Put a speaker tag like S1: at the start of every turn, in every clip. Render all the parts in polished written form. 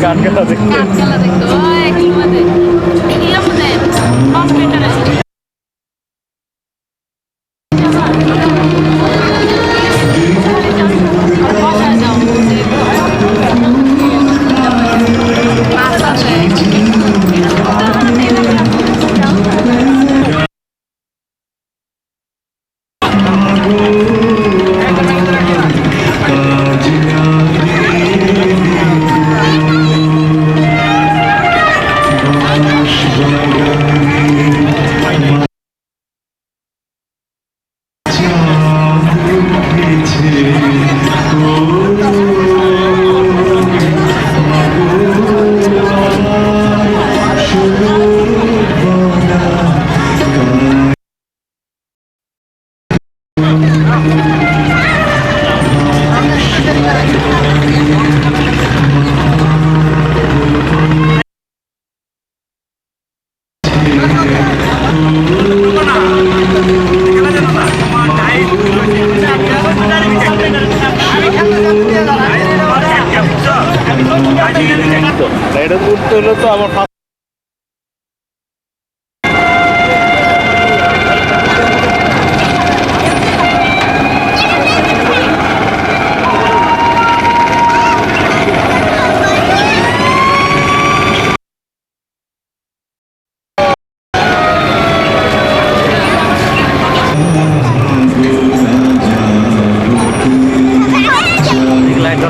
S1: কাঠকেলা দেখতে এটা উঠতে হলে তো আমার লাইট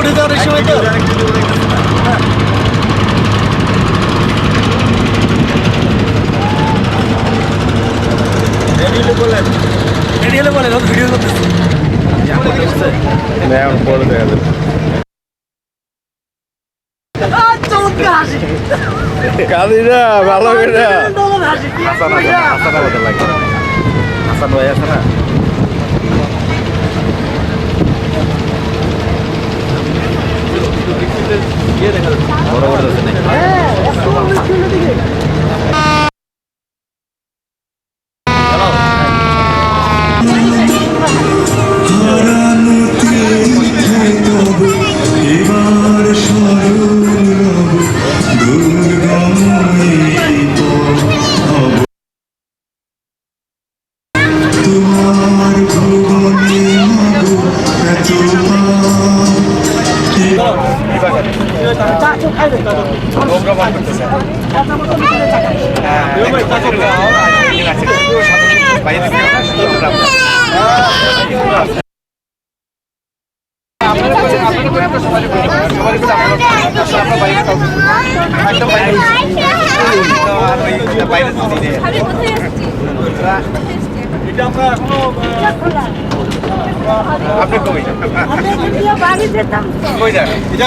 S2: উঠে যাওয়ার এই সময় তো রেডি হলে বলেন ভিডিও করতেছি
S1: এখন পরে দেখা যাবে কাদিরা ভালো করে হাসান আমাদের লাগে হাসান ভাই আছে না বড় বড় আছে নাকি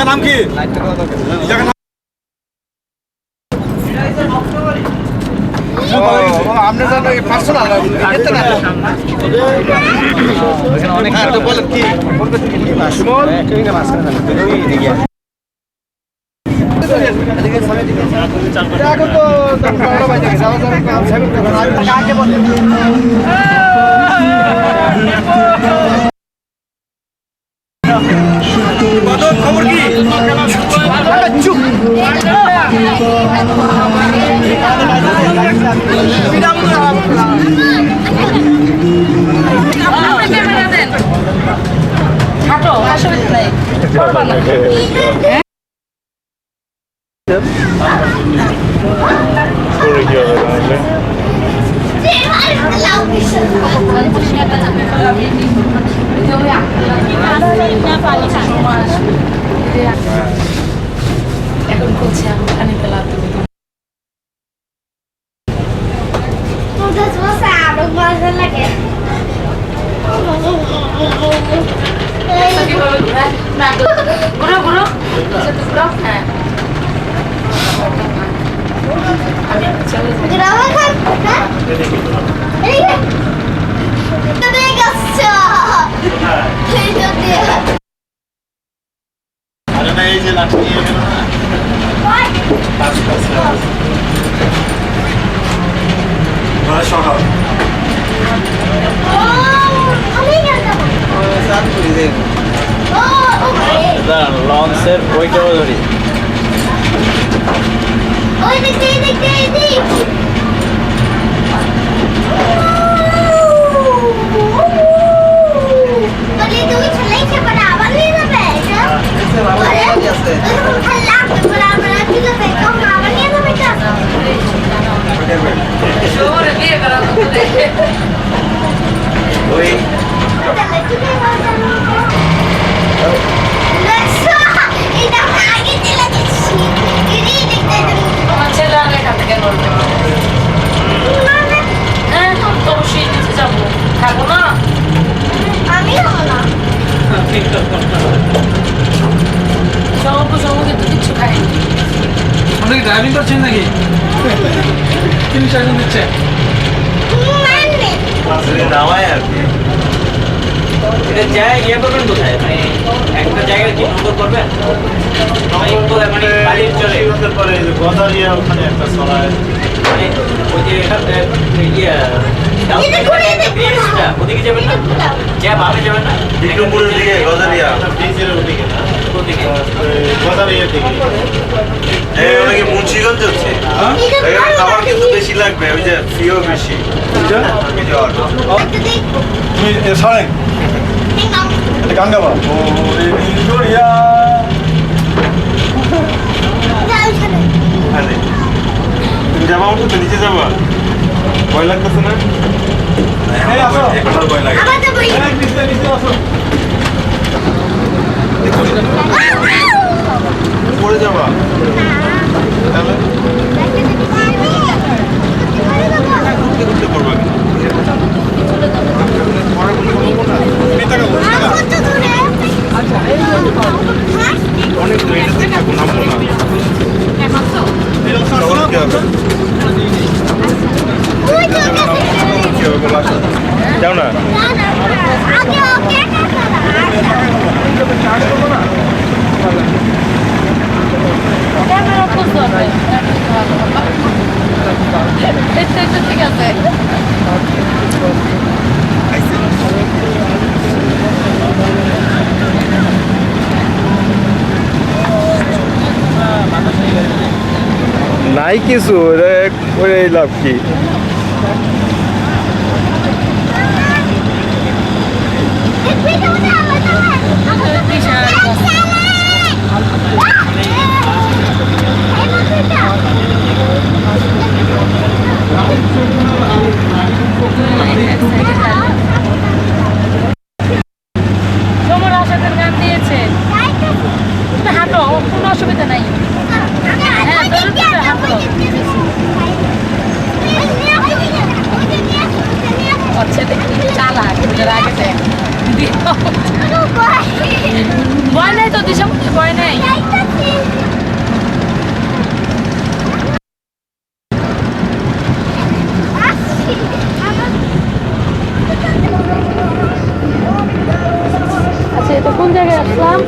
S2: নাম কি আপনি জানো পার্সোনাল অনেক বলেন কি খবর কি
S3: এখন করছে পানি পেলাতে ঘুরো ঘুরো হ্যাঁ
S1: লঞ্চের বইটাও ধরি
S2: ড্রাইভিং করছেন নাকি তিনি চাকরি দিচ্ছে
S1: নামায় আর কি ইয়ে করবেন কোথায় মানে একটা জায়গায় কি সুন্দর করবেন মানে বাড়ির চলে পরে গদারিয়া ওখানে একটা চলায় মানে ওই যে ওদিকে যাবেন না যা ভাবে যাবেন না বিক্রমপুরের দিকে গদারিয়া ব্রিজের ওদিকে না ওদিকে গদারিয়ার দিকে অনেকে মুন্সিগঞ্জ হচ্ছে এখানে খাবার কিন্তু বেশি লাগবে ওই যে ফিও বেশি
S2: তুমি সরেন গাঙ্গাবা ও ভিক্টোরিয়া তুমি যাবা তো নিচে যাবা ভয় লাগতেছে না ভয় লাগে নিচে আসো পড়ে যাবা তাহলে ঘুরতে ঘুরতে পড়বা অনেক মেয়েটাতে থাকুন নামবো না তখন কি হবে কি হবে বলো আসো যাও না
S3: ক্যামেরা খুলতে হবে ঠিক আছে
S2: নাই কিছু ওরে লাভ কি
S3: তোমার আশাদের গান দিয়েছে তুমি হাঁটো কোনো অসুবিধা নাই হ্যাঁ তোর হাঁটো আচ্ছা দেখি চালাক আগে দেখ ভয় নেই তো দিশা ভয় নেই আচ্ছা এটা কোন জায়গায় আসলাম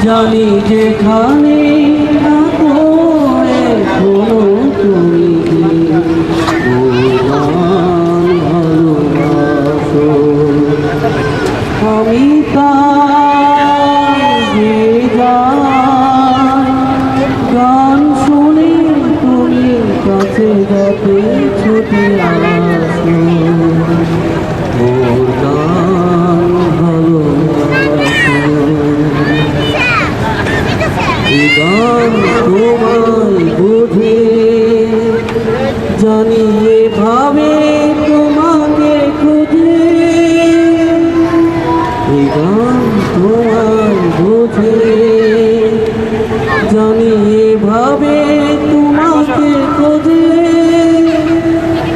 S4: জানি যেখানে আমি গান শুনে তুমি কাছে যাতে ছুটে আসো ওর গান ভালোবাসো গান তোমায় বোঝে জানি এভাবে তোমাকে খুঁজে এই গান তোমায় বোঝে জানি এভাবে তোমাকে খোঁজে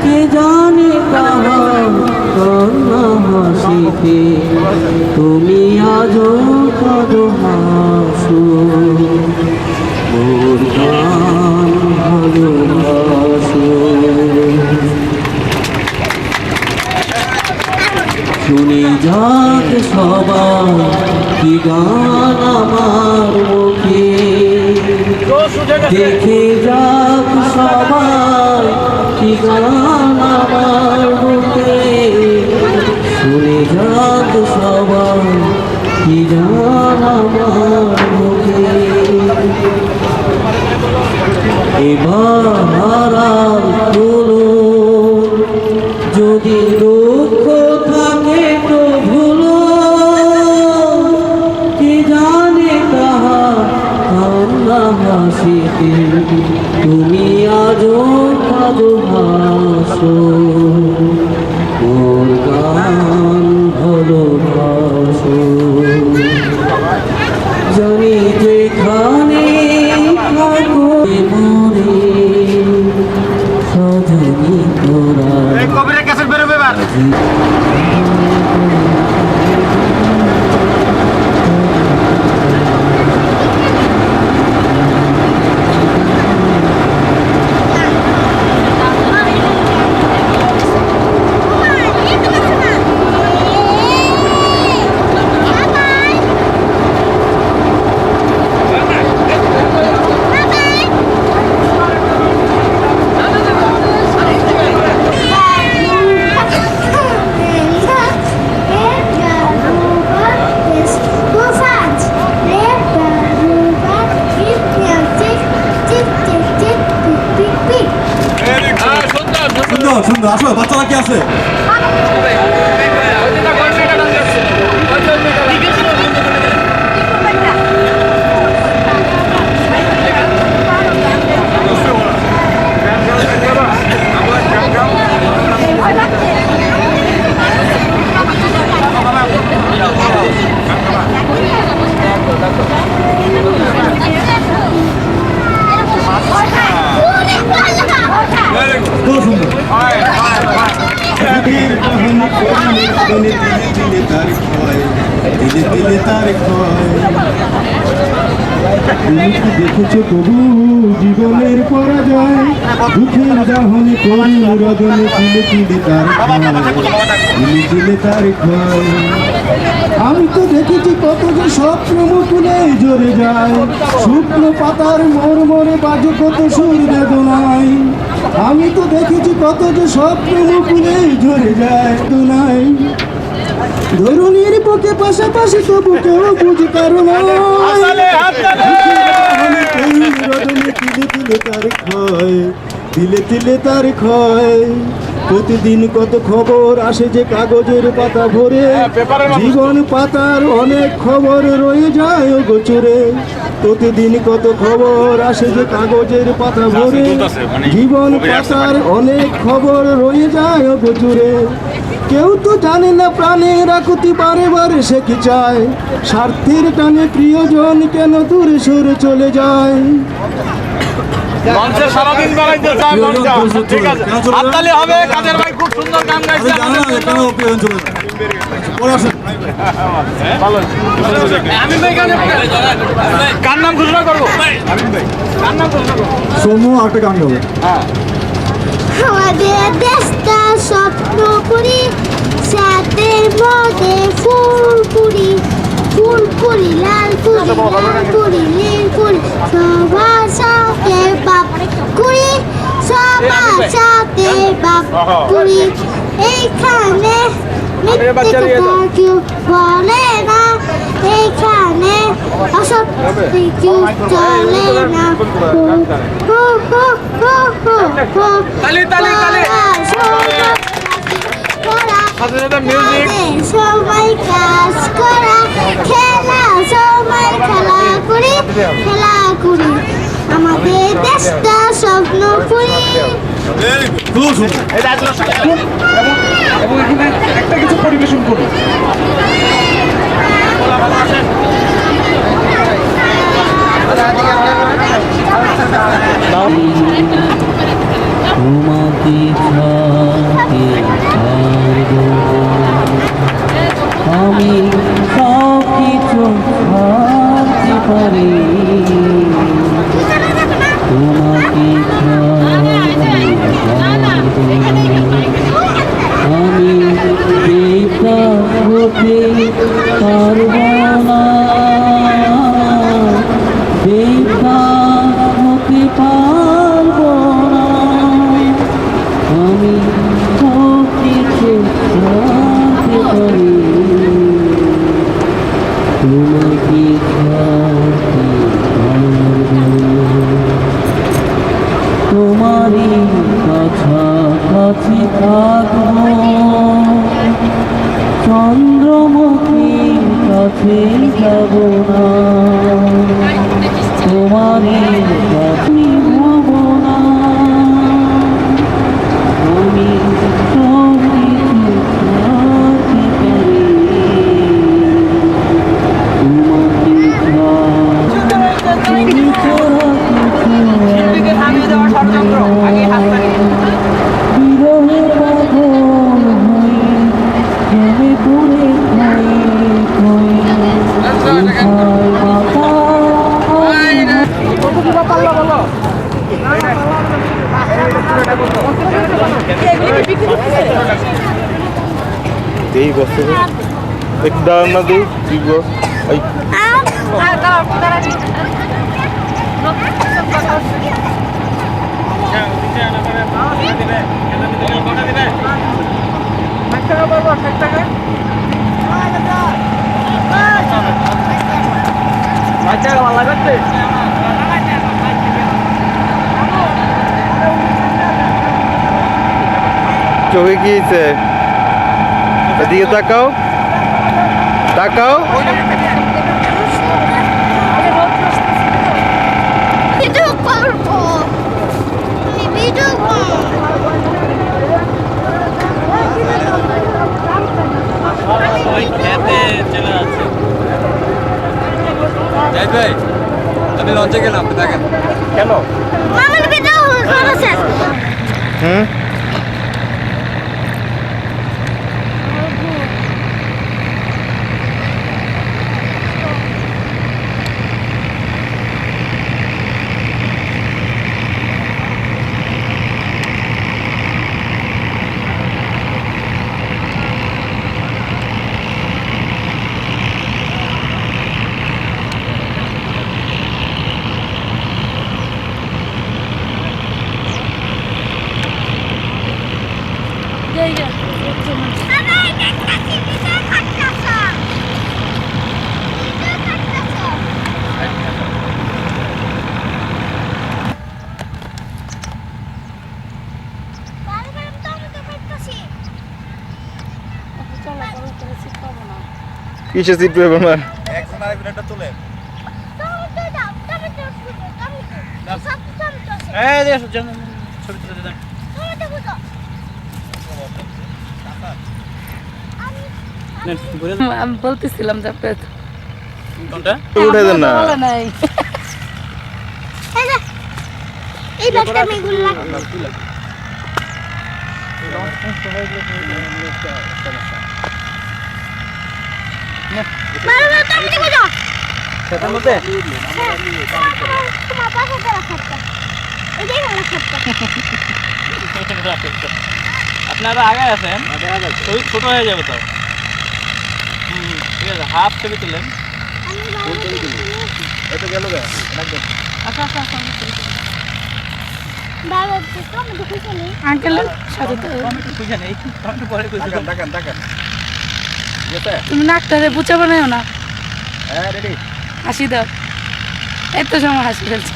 S4: কে জানে কাহার কান্না হাসিতে তুমি আজও কাঁদো হাসো মোর গান ভালোবাসো শুনি যাক সবাই কি গান আমার মুখে দেখে যাক সবাই কি গান আমার মুখে শুনে যাক সবাই কি গান আমার মুখে এবার হারাল তুলো যদি দুঃখ থাকে তো ভুলো কি জানে কাহার কান্না হাসিতে তুমি আজও কাঁদো হাসো ওর গান ভালোবাসো জানি যেখানে থাকো মরে সজনী তোরা
S2: কবিরের ক্যাসেট বেরোবে এবার
S5: সুন্দর আসো বাচ্চারা কি আছে
S6: দেখেছো প্রভু জীবনের পরাজয় দুঃখের দাহনে করুণ রদনে তিলে তিলে তার তিলে তিলে তার ক্ষয় আমি তো দেখেছি কত যে স্বপ্ন মুকুলে ঝরে যায় শুকনো পাতার মোড় মোড়ে বাজে কত সুর বেদনায় আমি তো দেখেছি কত যে স্বপ্ন মুকুলে ঝরে যায় বেদনায় ধরুনির পক্ষে পাশাপাশি তবু কেউ বুঝি কারণ তিলে তিলে তার ক্ষয় প্রতিদিন কত খবর আসে যে কাগজের পাতা ভরে জীবন পাতার অনেক খবর রয়ে যায় গোচরে প্রতিদিন কত খবর আসে যে কাগজের পাতা ভরে জীবন পাতার অনেক খবর রয়ে যায় গোচরে কেউ তো জানে না প্রাণের আকুতি বারে বারে সে কি চায় স্বার্থের টানে প্রিয়জন কেন দূরে সরে চলে যায়
S2: মঞ্চে সারাদিন বেড়াইতে চায় লঞ্চটা ঠিক আছে হাততালি হবে কাদের ভাই খুব সুন্দর গান গাইছে ভালো আমি ভাই গান কার নাম ঘোষণা করবো আমি ভাই কার নাম ঘোষণা করবো
S5: সোমু একটা গান গাবে
S2: হ্যাঁ
S7: আমাদের দেশটা স্বপ্ন করি সাথে মধ্যে ফুল পুরি লাল পুরি নীল পুরি সবার সাথে বাপ কুড়ি সবার সাথে বাপ কুড়ি এইখানে মিথ্যে কথা কেউ বলে না এইখানে অসত্য কেউ চলে না
S2: তালি তালি তালি মিউজিক
S7: সবাই কাজ করা খেলা সবাই খেলা করি খেলা করি আমাদের দেশটা স্বপ্ন করি
S5: খুব সুন্দর।
S2: এবং এখানে একটা কিছু পরিবেশন করুন।
S4: তোমাকে ছাড়তে পারবো আমি সব কিছু ছাড়তে পারি তোমাকে ছাড়তে পারবো আমি বেকার হতে পারবো না বেকার হতে পারবো না আমি সব কিছু ছাড়তে পারি তোমাকে ছাড়তে পারবো তোমারই কাছাকাছি থাকবো চন্দ্রমুখীর কাছে যাব না তোমারই কাছে যাব না আমি সব কিছু ছাড়তে পারি তোমাকে তুমি ছাড়া বিরহে পাগল হয়ে প্রেমে পড়ে খাই
S1: এই বছর এক দাঁড় না দিই তুই বস এই চোখে কি হয়েছে এদিকে তাকাও তাকাও
S7: ভিডিও করবো আমি ভিডিও
S2: আমি লঞ্চে গেলাম দেখেন কেন
S7: মামার ভিডিও করেছে
S1: হুম কিসে সিট পেয়ে আমার
S2: একজন আরেকজন একটা তুলে ছবি তুলে দেন
S3: আমি বলতেছিলাম যে
S2: কোনটা
S1: উঠে দেন না
S3: বলা নাই
S7: এই ব্যাগটা আমি গুল্লা মারো না তুমি দেখো যাও
S2: সেটার মধ্যে
S7: তোমার পাশে দাঁড়া খাটটা এই দেখো না খাটটা
S2: আপনারা আগে আছেন ছবি ছোট হয়ে যাবে তো ঠিক আছে হাফ ছবি তুলেন
S1: এটা গেল গা
S2: আচ্ছা আচ্ছা আচ্ছা
S7: বাবা তো আমি দেখি নি
S3: আঙ্কেলের সাথে তো
S2: টমেটো খুঁজে নেই টমেটো পরে খুঁজে
S1: টাকান টাকান
S3: তুমি নাকটারে বুঝা বানাও না
S1: হ্যাঁ রেডি
S3: হাসি দাও এত সময় হাসি ফেলছে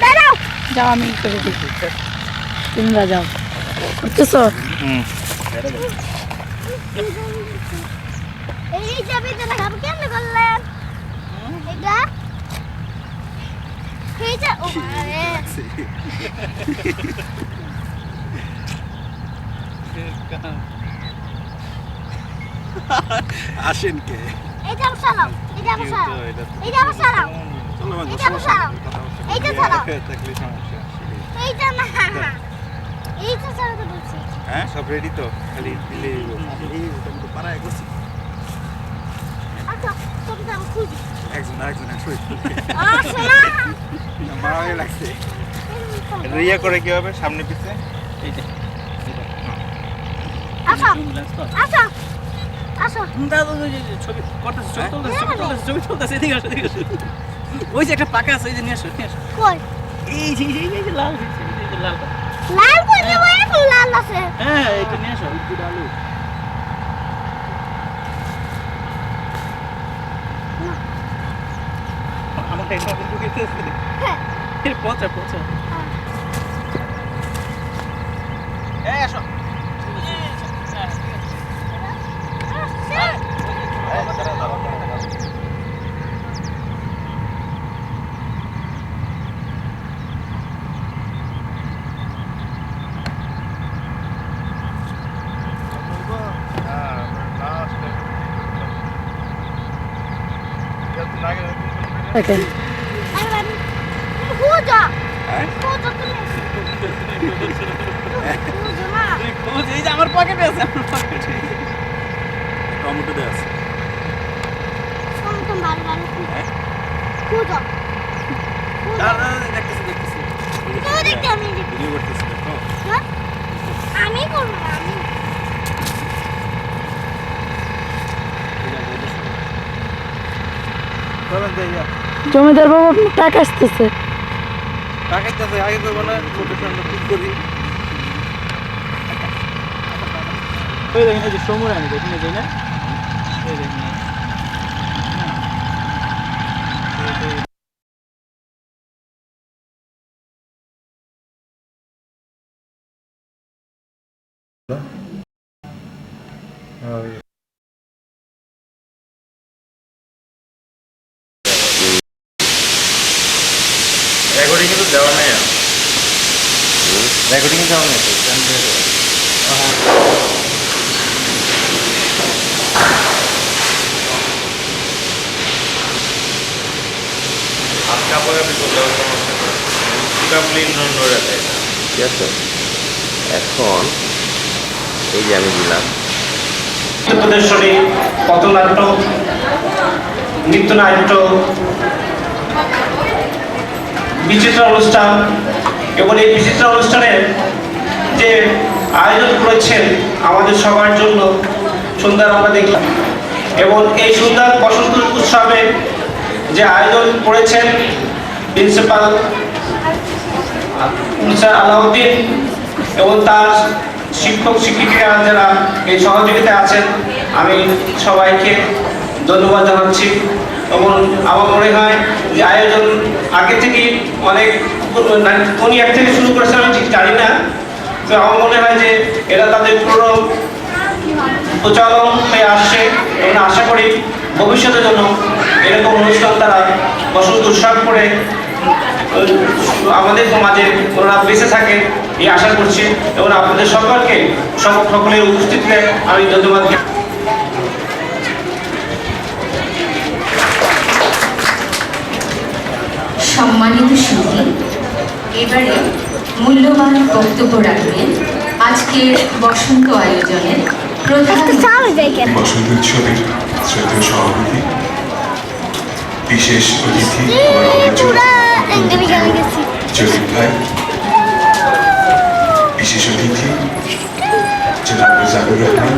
S7: দাঁড়াও
S3: যাও আমি করে দিই তোমরা যাও করতেছ
S1: হুম
S7: এই চাবিটা লাগাবো কেন করলেন এটা এইটা ও আরে
S2: আসেন কে
S7: এইটা বসাও এইটা বসাও এইটা বসাও এইটা বসাও এইটা ছাড়াও এইটা না এইটা ছাড়াও তো বলছি
S2: হ্যাঁ সব রেডি তো খালি দিলে পাড়ায় করছি
S7: আচ্ছা তুমি যাও খুঁজি
S2: একজন আরেকজন আসবে
S7: আসো না
S2: মারা হয়ে লাগছে রিয়া করে কি হবে সামনে পিছে এই যে
S7: আসো আসো আসো
S8: দাদা ছবি করতেছে ছবি তুলতেছে এদিকে আসো এদিকে আসো ওই যে একটা পাকা আছে ওই যে নিয়ে আসো
S7: কই
S8: এই যে লাল এই যে লাল
S7: লাল কই দেবো এখন লাল আছে
S8: হ্যাঁ এটা নিয়ে আসো একটু আলু আমার এটা কিন্তু খেতেছে
S7: হ্যাঁ
S8: পচা এই আসো
S7: আরে খুঁজো খুঁজো তুমি খুঁজো না
S8: এই যে আমার পকেটে আছে
S2: টমেটো দেওয়া আছে
S7: তুমি ভালো ভালো খুঁজো
S8: দেখতেছি
S7: তুমি দেখতে আমি দেখতে
S2: ভিডিও করতেছি দেখো
S7: আমি করবো না আমি
S2: চলেন তো ইয়া
S3: জমিদার বাবু আপনার টাকা আসতেছে
S2: টাকাইতেছে আগে করবো না ছোট সামনে ঠিক করি
S8: ওই দেখেন এই যে সময় আমি দেখি না যাই না এই দেখেন
S1: রেকর্ডিং কিন্তু দেওয়া নাই রেকর্ডিং দেওয়া নাই হাত কাপড়ে আমি চলে যাওয়ার সমস্যা করে নড়ে দেয়
S9: ঠিক আছে এখন এই যে আমি দিলাম
S10: প্রদর্শনী পথনাট্য নৃত্যনাট্য বিচিত্র অনুষ্ঠান এবং এই বিচিত্র অনুষ্ঠানের যে আয়োজন করেছেন আমাদের সবার জন্য সুন্দর আমরা দেখলাম এবং এই সুন্দর বসন্ত উৎসবে যে আয়োজন করেছেন প্রিন্সিপাল মিস্টার আলাউদ্দিন এবং তার শিক্ষক শিক্ষিকারা যারা এই সহযোগিতায় আছেন আমি সবাইকে ধন্যবাদ জানাচ্ছি এবং আমার মনে হয় যে আয়োজন আগে থেকেই অনেক কোন এক থেকে শুরু করেছে আমি ঠিক জানি না তো আমার মনে হয় যে এরা তাদের পুরো প্রচলন হয়ে আসছে এবং আশা করি ভবিষ্যতের জন্য এরকম অনুষ্ঠান তারা বসন্ত উৎসব করে আমাদের মাঝে ওনারা বেঁচে থাকে এই আশা করছি এবং আপনাদের সকলকে সকলের উপস্থিতিতে আমি ধন্যবাদ
S11: সম্মানিত সুধী এবারে মূল্যবান বক্তব্য রাখবেন আজকের বসন্ত আয়োজনের প্রধান
S6: বসন্ত উৎসবের শ্রদ্ধেয় সভাপতি বিশেষ অতিথি জলিল ভাই বিশেষ অতিথি জনাব জানুর রহমান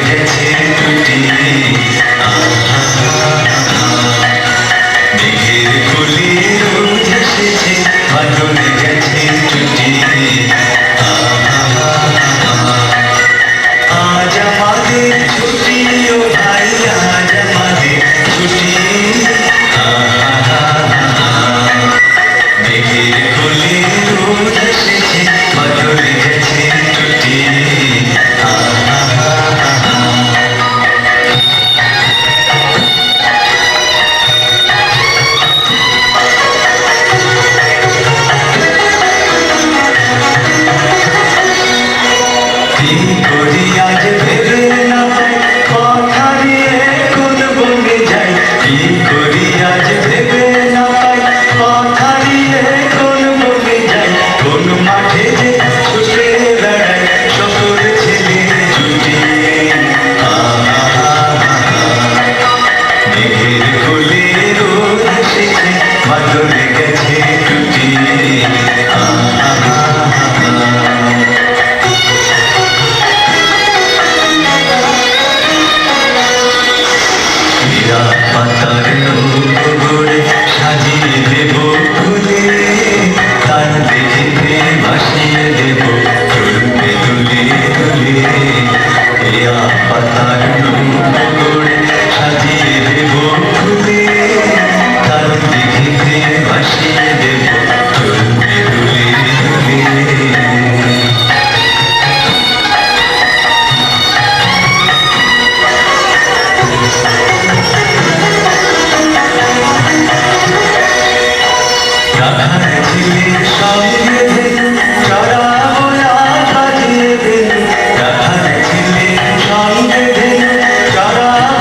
S12: গেছে টুটি মেঘের কুলি রোজ এসেছে বাদল গেছে টুটি আজ আমাদের ছুটি ও ভাই আজ আমাদের ছুটি মেঘের কুলি রোজ এসেছে বাদল গেছে টুটি কি করি আজ ভেবে না পাই কথা দিয়ে কোন বনে যাই কি করি আজ ভেবে না পাই কথা দিয়ে কোন বনে যাই কোন মাঠে যে ছুটে বেড়াই সকল ছেলে ছুটি মেঘের কোলে রোদ এসেছে বাদল গেছে টুটি হীরা পাতার নৌকোরে সাজিয়ে দেব ফুলে তার দেখিতে ভাসিয়ে দেব চলবে দুলে দুলে হীরা পাতার নৌকোরে সাজিয়ে দেব ফুলে তার দেখিতে ভাসিয়ে দেব চলবে দুলে দুলে রাখার ছিলে সঙ্গে চড়াবো আজ বাজিয়ে রাখার ছিলে সঙ্গে চড়াবো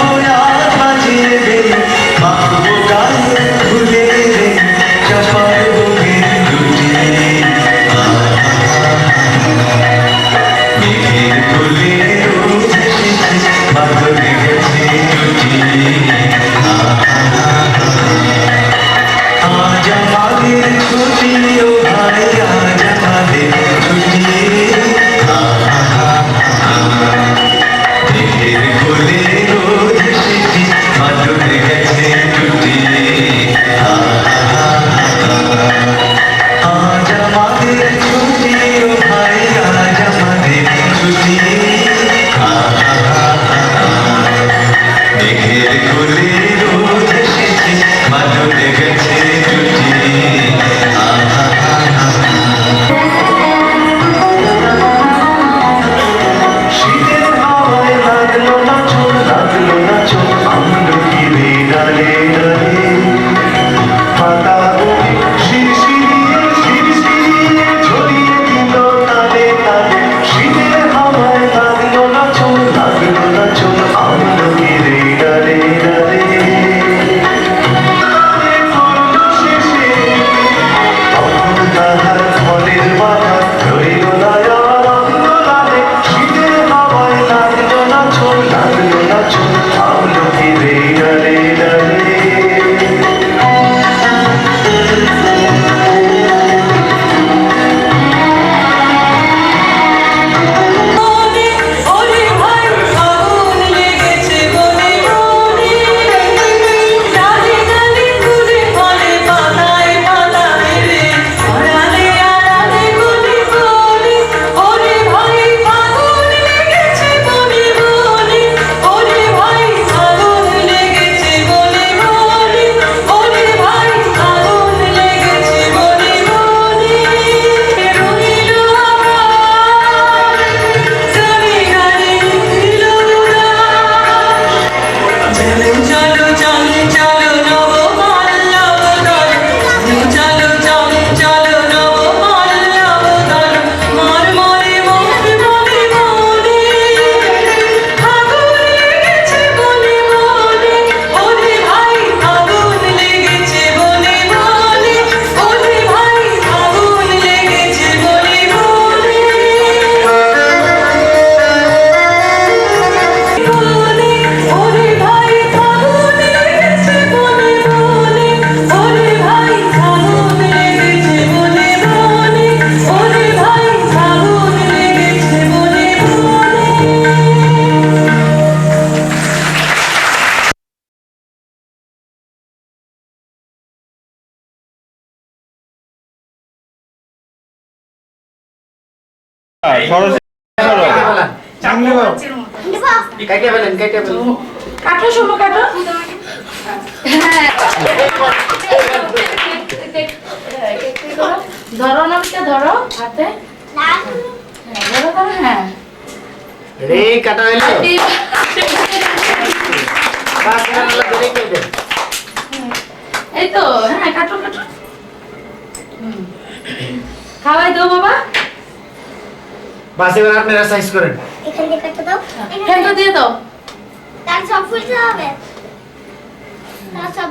S3: কাটো শুভ কাটো হ্যাঁ ধরো নামটা ধরো হাতে ধরো ধরো হ্যাঁ
S2: রে কাটা হইলো
S3: এই তো হ্যাঁ কাটো কাটো খাওয়াই দাও বাবা
S2: বাস এবার আপনারা সাইজ করেন
S7: এখান থেকে কাটতে দাও
S3: ফ্যানটা দিয়ে দাও
S7: তার সব ফুলতে হবে তার সব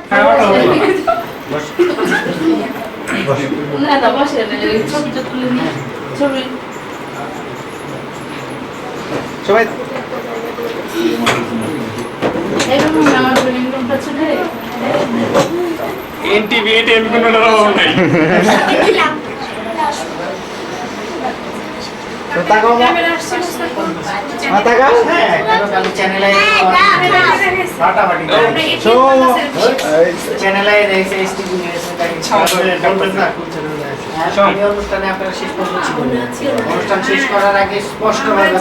S3: না দাও বসে ছবিটা তুলে নিয়ে ছবি
S2: সবাই
S3: এরকম আমার ড্রয়িং রুমটা ছিল
S2: এনটিভি এটিএম কোনো রকম নাই তাকাও
S3: ক্যামেরা আসছে
S2: তাকাও হ্যাঁ কালো চ্যানেলে ফাটাফাটি সো চ্যানেলে রয়েছে এসটিভি নিউজ এই অনুষ্ঠানে আপনারা শেষ পর্যন্ত ছিলেন অনুষ্ঠান শেষ করার আগে স্পষ্টভাবে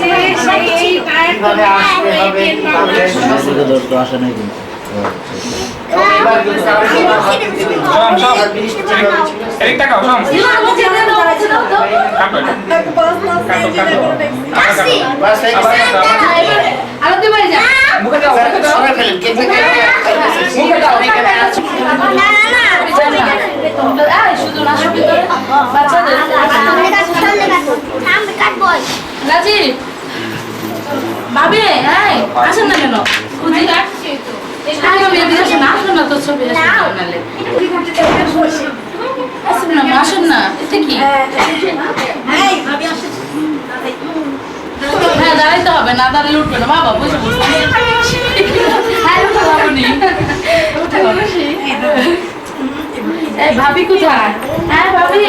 S2: কিভাবে আসতে হবে কিভাবে আসা নাই কিন্তু
S3: আলাদা বাড়ি যা মুখে দাও সরে ফেলেন কেটে মুখে দাও শুধু না সব ভিতরে বাচ্চাদের রাজি ভাবি এই আসেন না কেন বুঝি আসেন না তো ছবি আসেন না আসেন না এটা কি হ্যাঁ দাঁড়াইতে হবে না দাঁড়ালে উঠবে না বাবা বুঝে বুঝতে এই ভাবি কোথায় হ্যাঁ ভাবি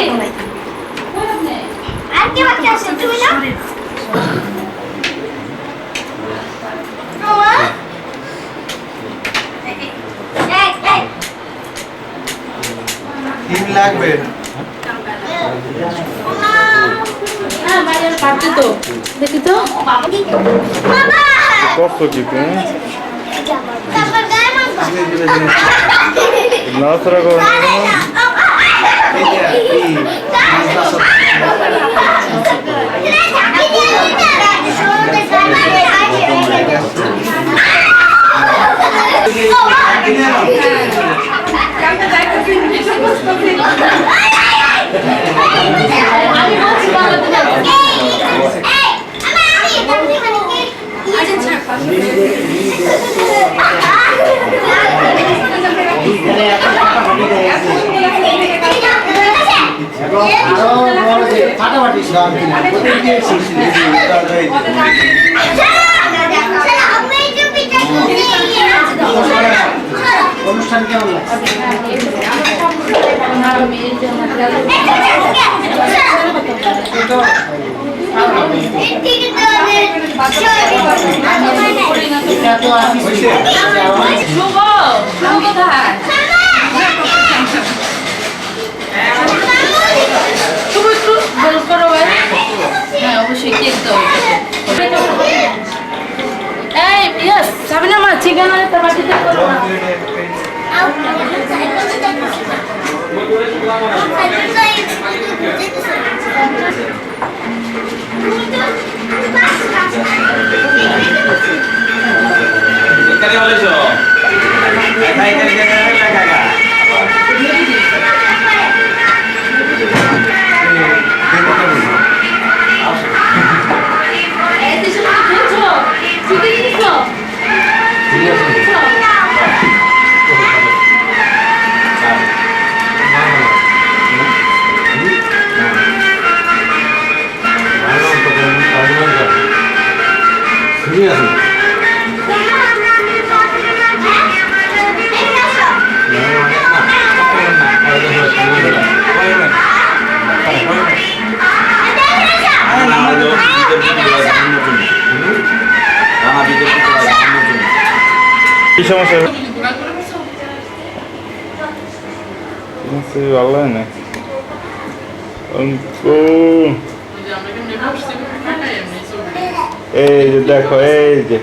S7: আর কি বাকি আছে তুমি না
S1: টিম লাগবে
S3: হ্যাঁ বাইরে পারবে তো দেখি তো
S7: বাবা
S5: কষ্ট কি তুমি
S7: তারপর গায়ে মারবা
S5: নাচরা করো
S2: ফাটাফাটি অনুষ্ঠান কেমন
S3: হ্যাঁ অবশ্যই কেক দাও এই ইয়েস সাবিনা মা চিকেন আর একটা বাটিতে করো না
S5: কি সমস্যা ভালো হয় না এই যে দেখো, এই যে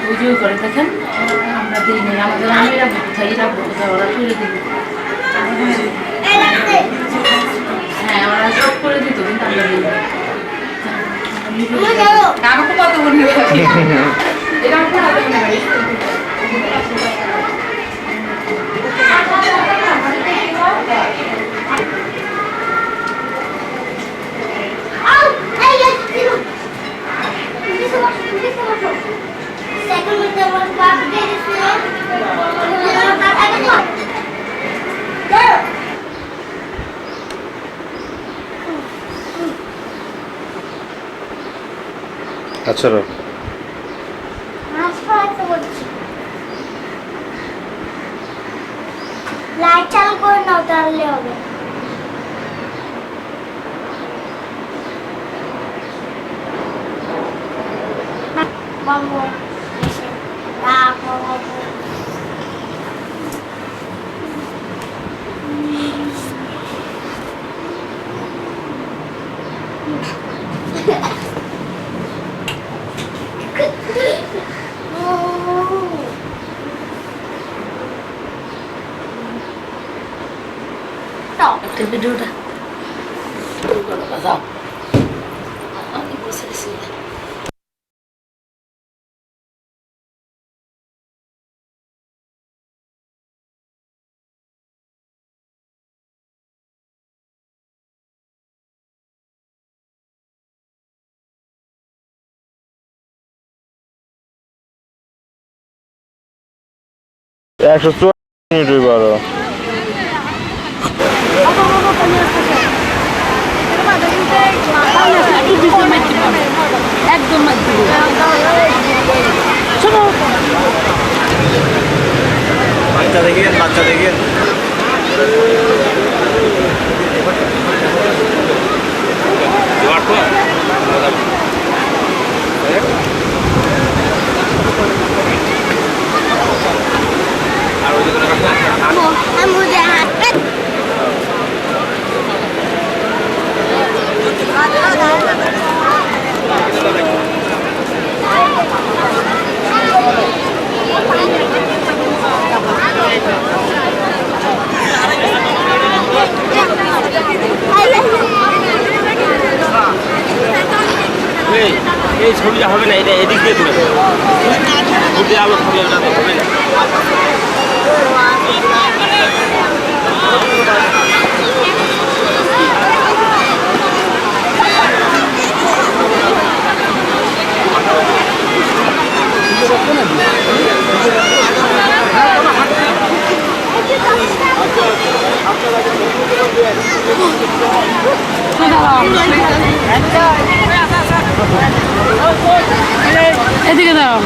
S3: পুজো করে দেখেন, আমরা দিই নাই, আমাদের আমি রাখবো কোথায়, রাখবো কোথায়, ওরা তুলে দিবে। হ্যাঁ, ওরা সব করে দিত, কিন্তু আমরা দিই না। আমাকে কত বলবি এটা আমাকে কত বলবি
S5: আচ্ছা
S7: লাইট চালু করে নাও, তাহলে হবে। বাবু ভিডিওটা যাও।
S5: একশো 140 মিনিট বারো।
S3: একদম শোনো,
S1: বাচ্চা দেখেন, বাচ্চা দেখেন।
S9: এই ছবিটা হবে না, এটা এদিক দিয়ে তুলে দেবো। আলো হবে না, হবে না।
S3: এদিকে দাও।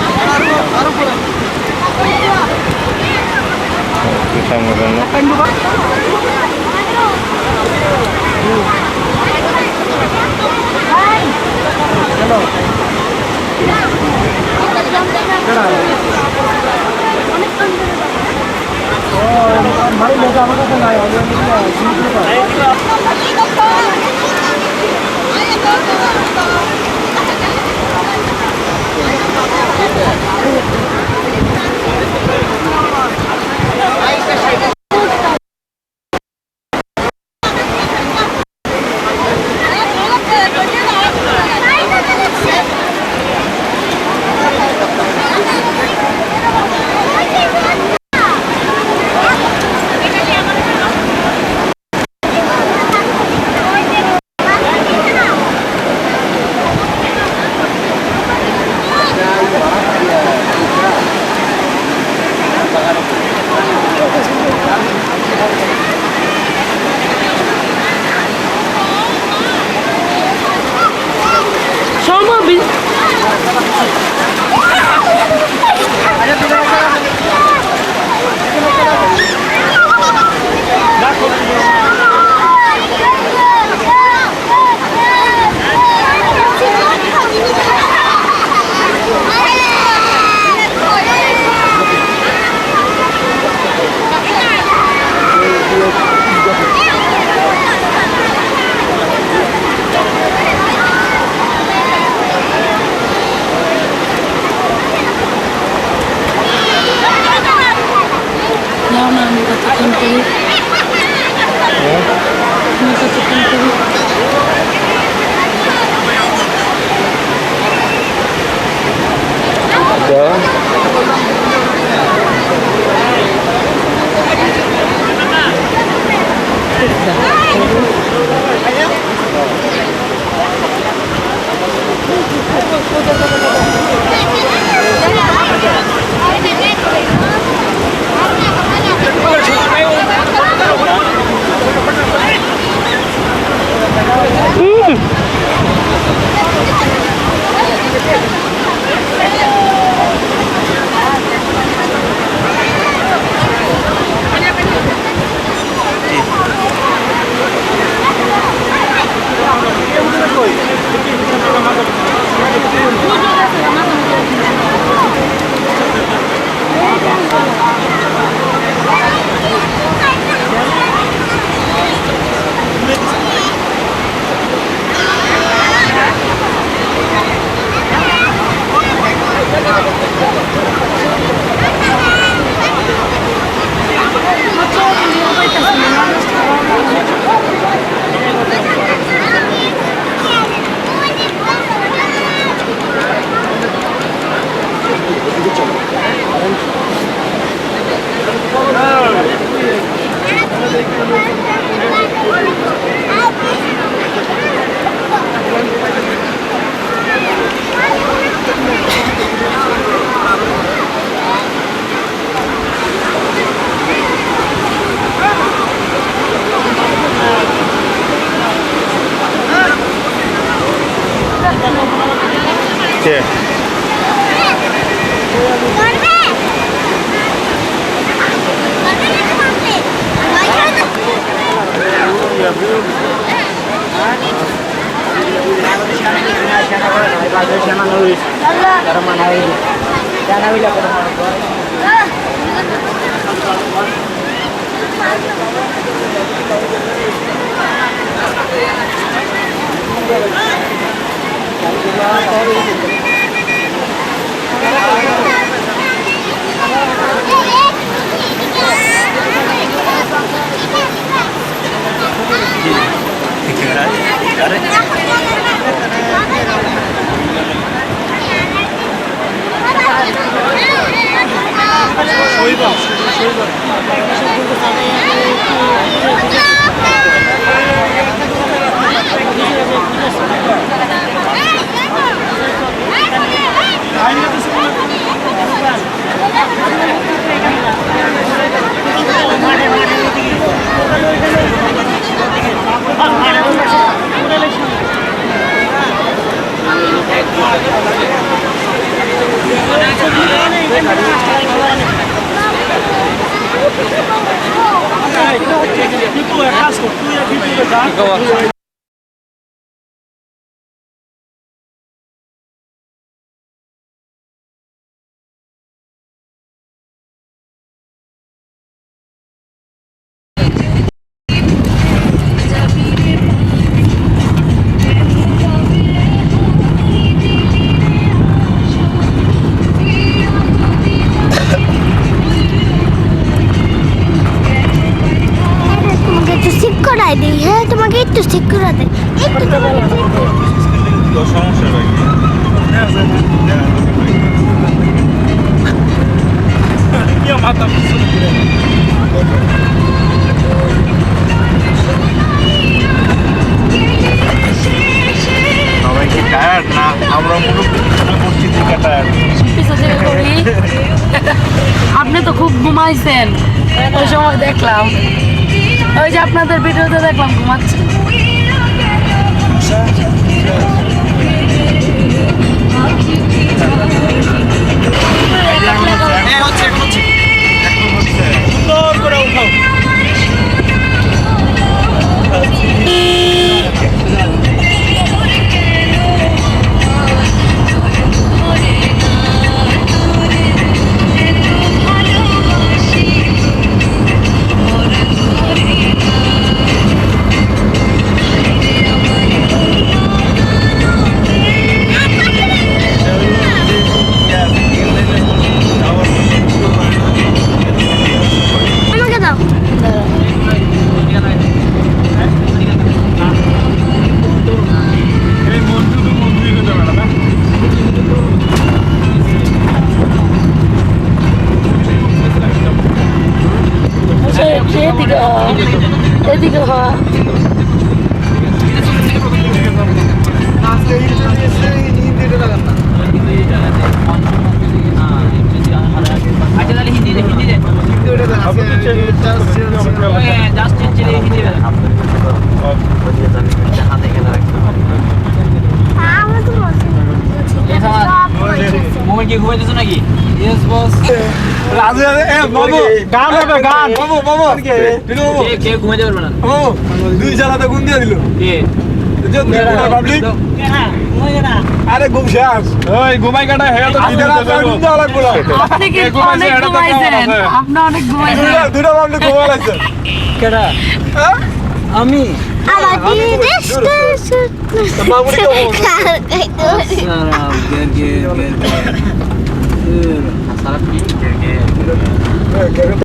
S3: আপনি তো খুব ঘুমাইছেন ওই সময় দেখলাম, ওই যে আপনাদের ভিডিওতে দেখলাম ঘুমাচ্ছেন।
S8: সুন্দর করে উঠাও।
S3: এদিকে এদিকে হওয়া
S8: আচ্ছা তাহলে হিন্দি জাস্ট হিন্দি হাতে খেলা মোবাইল কি ঘুমাইতেছো নাকি? Yes boss. রাজু এ বাবু গান হবে গান। বাবু বাবু কে ঘুমাইতে পারবে না। বাবু দুই জালাতে গুন দিয়ে দিল। কে? পাবলিক আরে ঘুম শেষ। ওই ঘুমাই কাটা হেয়া তো দিতে লাগবে না।
S3: আপনি কি অনেক ঘুমাইছেন? আপনি অনেক ঘুমাইছেন।
S8: দুটো পাবলিক ঘুমাই লাগছে। কেডা? আমি
S7: আমার দিদি
S8: বাবু কি বলছো?
S7: সারা
S8: সারা